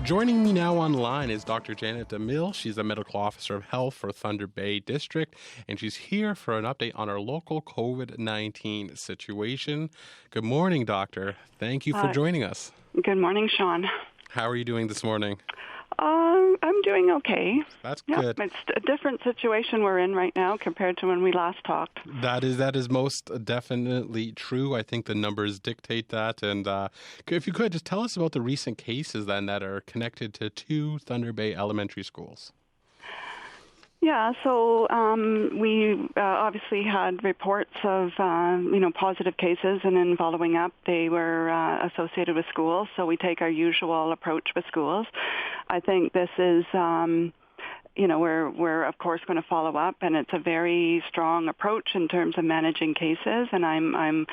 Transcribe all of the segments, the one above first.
Joining me now online is Dr. Janet DeMille. She's a medical officer of health for Thunder Bay District, and she's here for an update on our local COVID-19 situation. Good morning, Doctor. Thank you for joining us. Good morning, Sean. How are you doing this morning? I'm doing okay. That's good. It's a different situation we're in right now compared to when we last talked. That is most definitely true. I think the numbers dictate that. And if you could, just tell us about the recent cases then that are connected to two Thunder Bay elementary schools. Yeah, so we obviously had reports of, positive cases, and in following up, they were associated with schools. So we take our usual approach with schools. I think this is, we're of course going to follow up, and it's a very strong approach in terms of managing cases. And I'm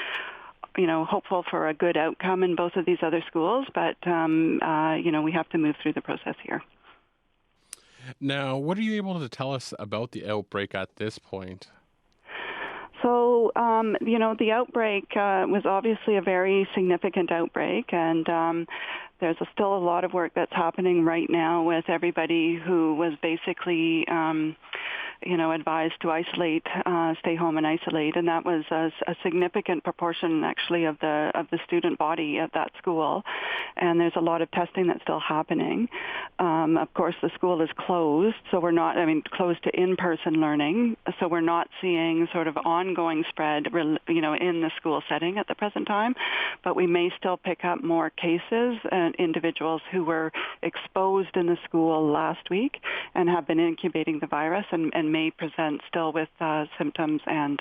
hopeful for a good outcome in both of these other schools, but we have to move through the process here. Now, what are you able to tell us about the outbreak at this point? So, the outbreak was obviously a very significant outbreak, and there's still a lot of work that's happening right now with everybody who was basically, advised to isolate, stay home and isolate, and that was a significant proportion, actually, of the student body at that school. And there's a lot of testing that's still happening. Of course, the school is closed, so we're not, closed to in-person learning, so we're not seeing sort of ongoing spread, in the school setting at the present time, but we may still pick up more cases and individuals who were exposed in the school last week and have been incubating the virus and may present still with symptoms and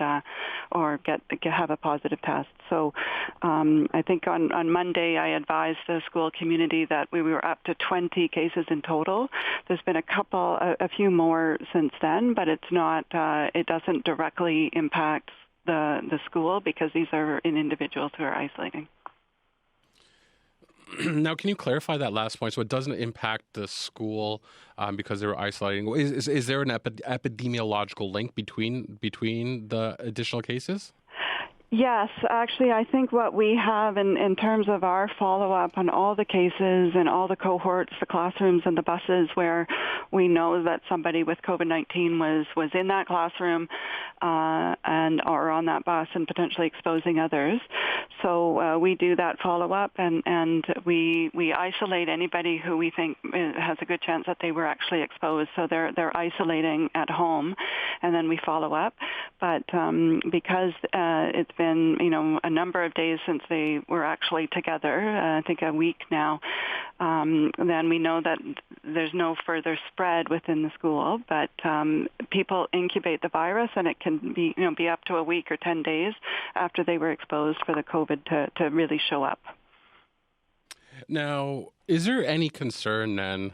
or have a positive test. So I think on Monday I advised the school community that we were up to 20 cases in total. There's been a few more since then, but it's not. It doesn't directly impact the school because these are in individuals who are isolating. Now, can you clarify that last point? So it doesn't impact the school because they were isolating. Is there an epidemiological link between the additional cases? Yes, actually, I think what we have in terms of our follow-up on all the cases and all the cohorts, the classrooms and the buses where we know that somebody with COVID-19 was in that classroom or on that bus and potentially exposing others. So we do that follow-up and we isolate anybody who we think has a good chance that they were actually exposed. So they're isolating at home, and then we follow up. But because it's been a number of days since they were actually together, I think a week now, then we know that there's no further spread within the school, but people incubate the virus, and it can be up to a week or 10 days after they were exposed for the COVID to really show up. Now, is there any concern then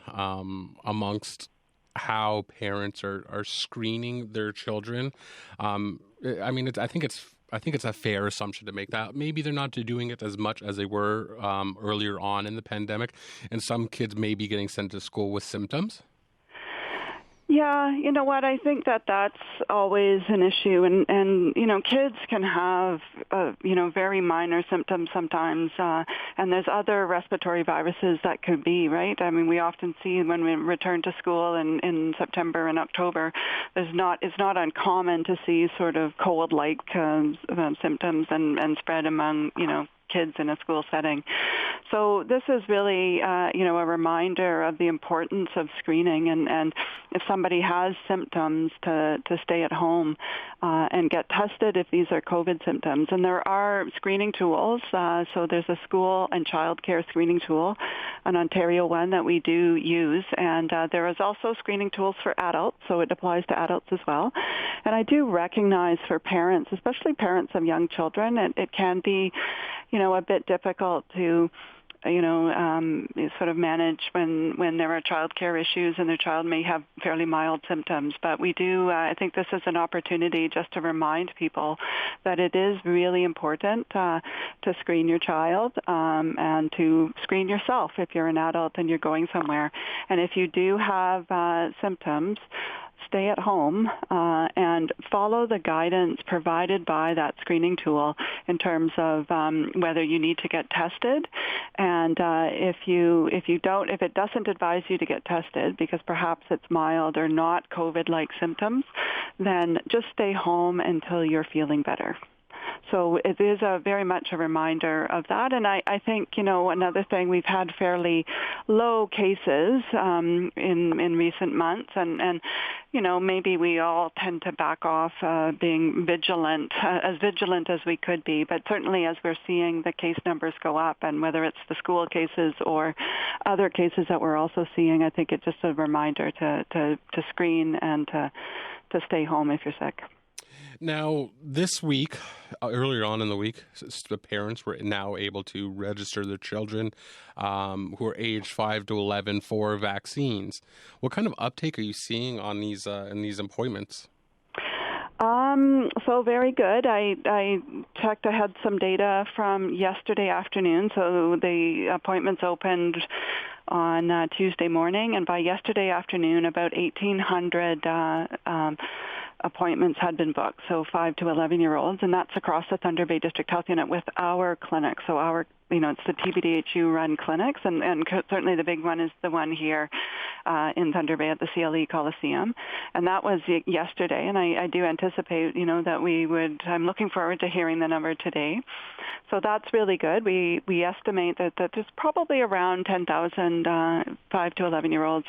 amongst how parents are screening their children? I think it's a fair assumption to make that maybe they're not doing it as much as they were earlier on in the pandemic, and some kids may be getting sent to school with symptoms. Yeah, you know what? I think that's always an issue, and kids can have very minor symptoms sometimes, and there's other respiratory viruses that could be, right? I mean, we often see when we return to school in September and October, it's not uncommon to see sort of cold-like symptoms and spread among kids in a school setting. So this is really, a reminder of the importance of screening, and if somebody has symptoms to stay at home and get tested if these are COVID symptoms. And there are screening tools. So there's a school and child care screening tool, an Ontario one that we do use. And there is also screening tools for adults, so it applies to adults as well. And I do recognize for parents, especially parents of young children, it can be, a bit difficult to sort of manage when there are child care issues and their child may have fairly mild symptoms. But we do, I think this is an opportunity just to remind people that it is really important to screen your child and to screen yourself if you're an adult and you're going somewhere. And if you do have symptoms, stay at home and follow the guidance provided by that screening tool in terms of whether you need to get tested. And if it doesn't advise you to get tested because perhaps it's mild or not COVID-like symptoms, then just stay home until you're feeling better. So it is very much a reminder of that. And I think, another thing, we've had fairly low cases in recent months. And maybe we all tend to back off being vigilant, as vigilant as we could be. But certainly as we're seeing the case numbers go up, and whether it's the school cases or other cases that we're also seeing, I think it's just a reminder to screen and to stay home if you're sick. Now, this week, earlier on in the week, the parents were now able to register their children who are aged 5 to 11 for vaccines. What kind of uptake are you seeing on these in these appointments? So very good. I checked. I had some data from yesterday afternoon. So the appointments opened on Tuesday morning, and by yesterday afternoon, about 1,800 appointments had been booked, so 5 to 11-year-olds, and that's across the Thunder Bay District Health Unit with our clinics. So it's the TBDHU run clinics, and certainly the big one is the one here in Thunder Bay at the CLE Coliseum, and that was yesterday. And I do anticipate, that I'm looking forward to hearing the number today. So that's really good. We estimate that there's probably around 10,000 5 to 11-year-olds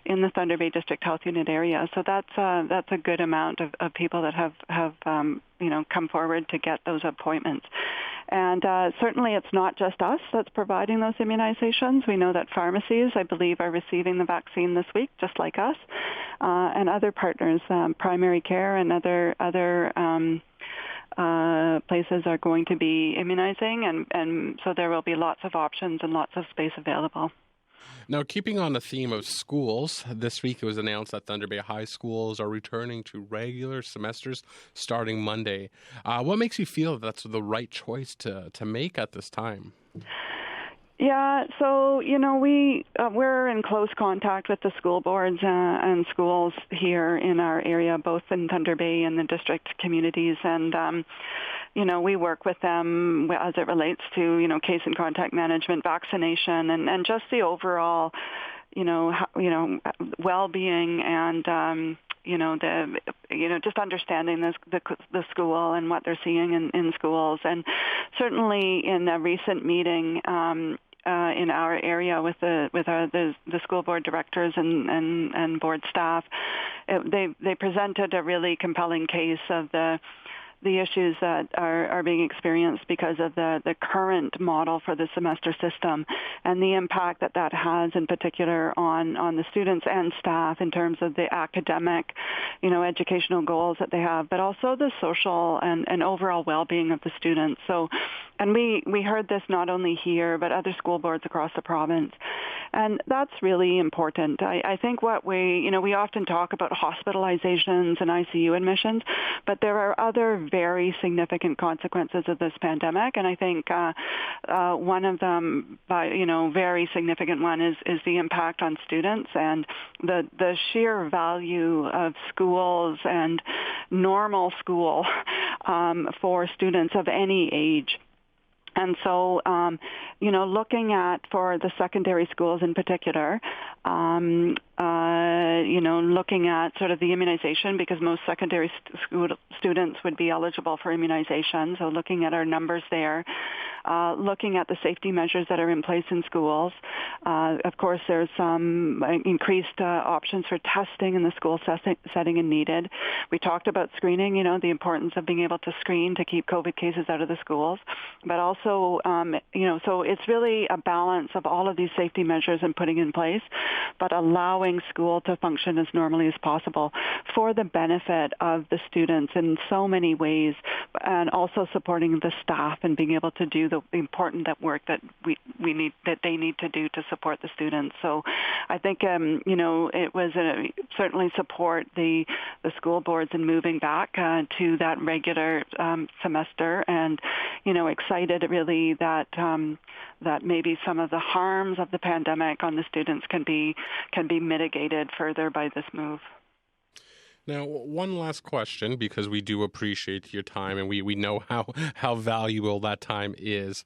in the Thunder Bay District Health Unit area. So that's a good amount of people that have come forward to get those appointments. And certainly it's not just us that's providing those immunizations. We know that pharmacies, I believe, are receiving the vaccine this week, just like us, and other partners, primary care and other places are going to be immunizing, and so there will be lots of options and lots of space available. Now, keeping on the theme of schools, this week it was announced that Thunder Bay High schools are returning to regular semesters starting Monday. What makes you feel that's the right choice to make at this time? Yeah, so, we're in close contact with the school boards and schools here in our area, both in Thunder Bay and the district communities. And, we work with them as it relates to, case and contact management, vaccination, and just the overall, well-being and, just understanding the school and what they're seeing in schools. And certainly in a recent meeting in our area with the school board directors and board staff, they presented a really compelling case of the issues that are being experienced because of the current model for the semester system and the impact that has in particular on the students and staff in terms of the academic, educational goals that they have, but also the social and overall well-being of the students. So, and we heard this not only here, but other school boards across the province. And that's really important. I think what we often talk about hospitalizations and ICU admissions, but there are other very significant consequences of this pandemic. And I think one of them, very significant one is the impact on students and the sheer value of schools and normal school for students of any age. And so, looking at, for the secondary schools in particular, looking at sort of the immunization, because most secondary students would be eligible for immunization. So looking at our numbers there, looking at the safety measures that are in place in schools. Of course, there's some increased options for testing in the school setting and needed. We talked about screening, the importance of being able to screen to keep COVID cases out of the schools. But also, so it's really a balance of all of these safety measures and putting in place, but allowing school to function as normally as possible for the benefit of the students in so many ways, and also supporting the staff and being able to do the important work that they need to do to support the students. So I think it was certainly support the school boards in moving back to that regular semester, and excited really that maybe some of the harms of the pandemic on the students can be mitigated further by this move. Now, one last question, because we do appreciate your time and we know how valuable that time is.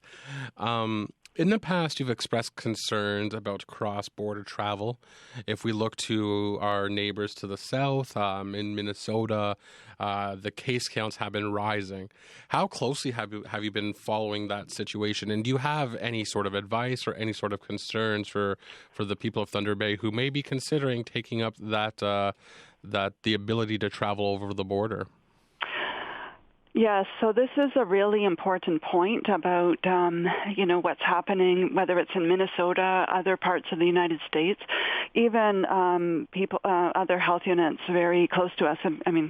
In the past, you've expressed concerns about cross-border travel. If we look to our neighbors to the south, in Minnesota, the case counts have been rising. How closely have you been following that situation? And do you have any sort of advice or any sort of concerns for the people of Thunder Bay who may be considering taking up that the ability to travel over the border? Yes, so this is a really important point about, what's happening, whether it's in Minnesota, other parts of the United States, even other health units very close to us,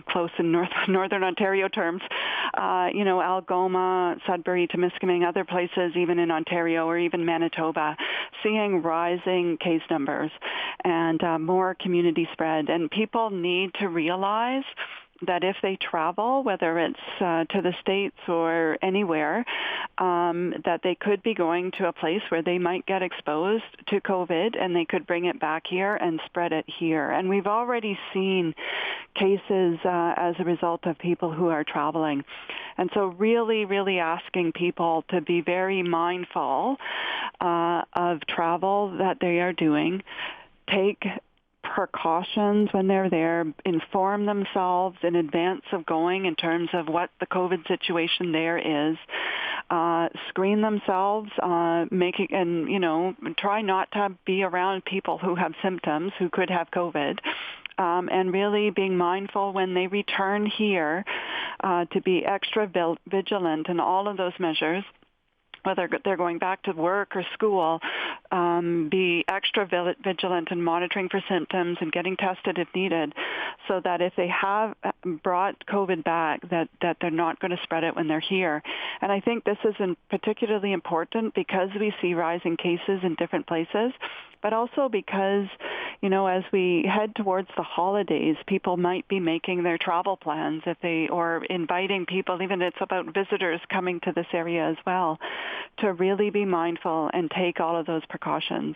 close in northern Ontario terms, Algoma, Sudbury, Temiskaming, other places, even in Ontario or even Manitoba, seeing rising case numbers and more community spread. And people need to realize that if they travel, whether it's to the States or anywhere, that they could be going to a place where they might get exposed to COVID and they could bring it back here and spread it here. And we've already seen cases as a result of people who are traveling. And so really, really asking people to be very mindful of travel that they are doing, take precautions when they're there, inform themselves in advance of going in terms of what the COVID situation there is, screen themselves, try not to be around people who have symptoms who could have COVID. And really being mindful when they return here to be extra vigilant in all of those measures, whether they're going back to work or school, be extra vigilant in monitoring for symptoms and getting tested if needed, so that if they have brought COVID back, that they're not going to spread it when they're here. And I think this is particularly important because we see rising cases in different places, but also because, as we head towards the holidays, people might be making their travel plans or inviting people, even if it's about visitors coming to this area as well, to really be mindful and take all of those precautions.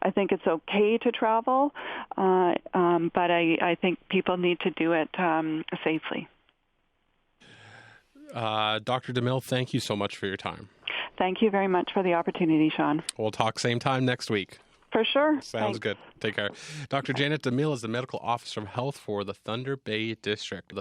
I think it's okay to travel, but I think people need to do it safely. Dr. DeMille, thank you so much for your time. Thank you very much for the opportunity, Sean. We'll talk same time next week. For sure. Sounds good. Take care. Dr. Janet DeMille is the medical officer of health for the Thunder Bay District.